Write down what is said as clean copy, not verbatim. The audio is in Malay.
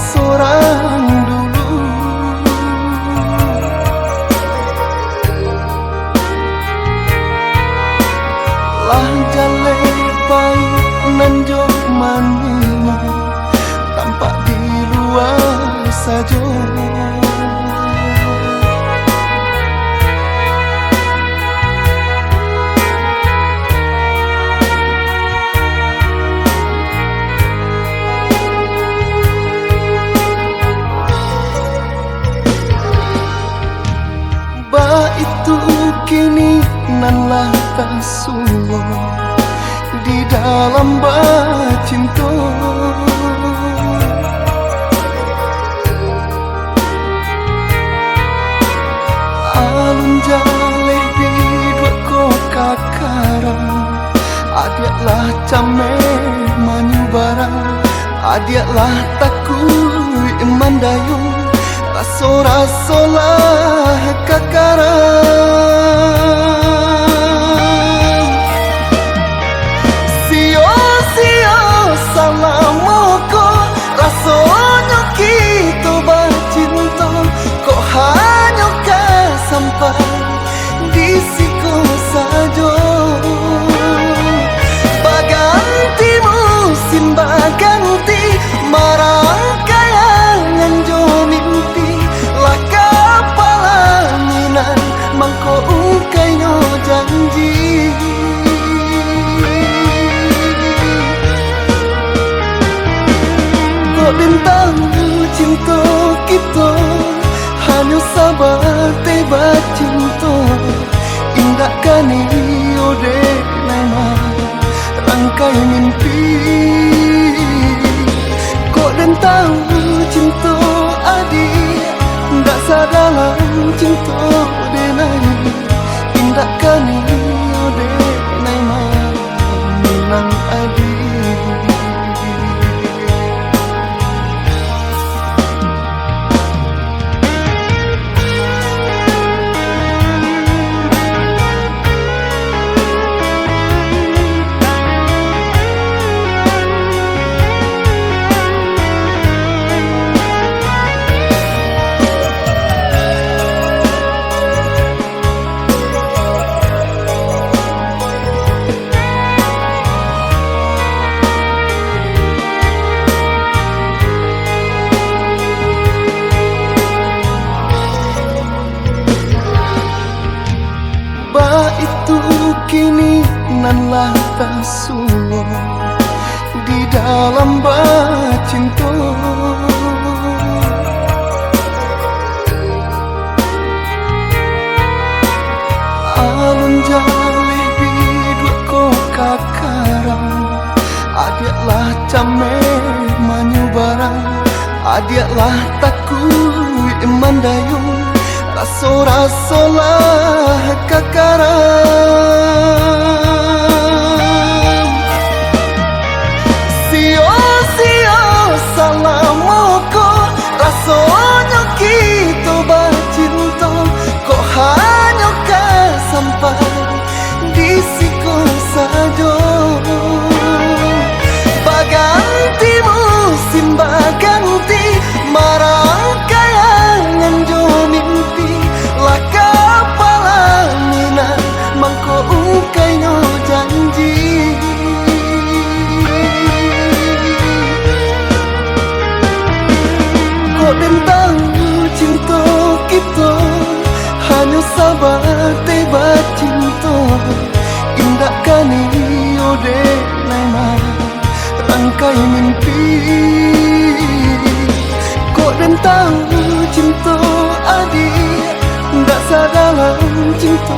seorang dulu. Lah jale baik nan jo maninya tampak di luar saja. Ba itu kini nanlah kasuwa di dalam bacinta. Alun jaleh di dua kota karang, adiaklah came manyu barang, adiaklah takui mandayung. Raso-rasolah kakarang, sio-sio salamoko, rasanya kita bercinta, kok hanya sampai di siku saja. Baganti musim baganti, marang kayangan jo mimpi, lah kapalaninan mangko ungkai no janji. Kok bintang cinta kita hanya sabar tiba cinta, indah kani ode nama rangkai mimpi. Kok tentang cinta adik, ndak sadalah cinta denai, indah kani ode nama minang adik. Itu kini nanlah kasuwa di dalam bacinta. Alun jaleh di dua kota karang, adiaklah came manyu barang, adiaklah takui mandayung. Raso-rasolah kakarang, sio-sio salamoko, rasanya kita bercinta, kok hanya sampai di siku saja. Baganti musim baganti, marang kayangan jo mimpi, lah kapalaninan mangko ungkai no janji. Kok tentang cinta kita hanya sabar tiba cinta, indah kani ode nama rangkai mimpi. Kok tentang cinta adik, ndak sadalah cinta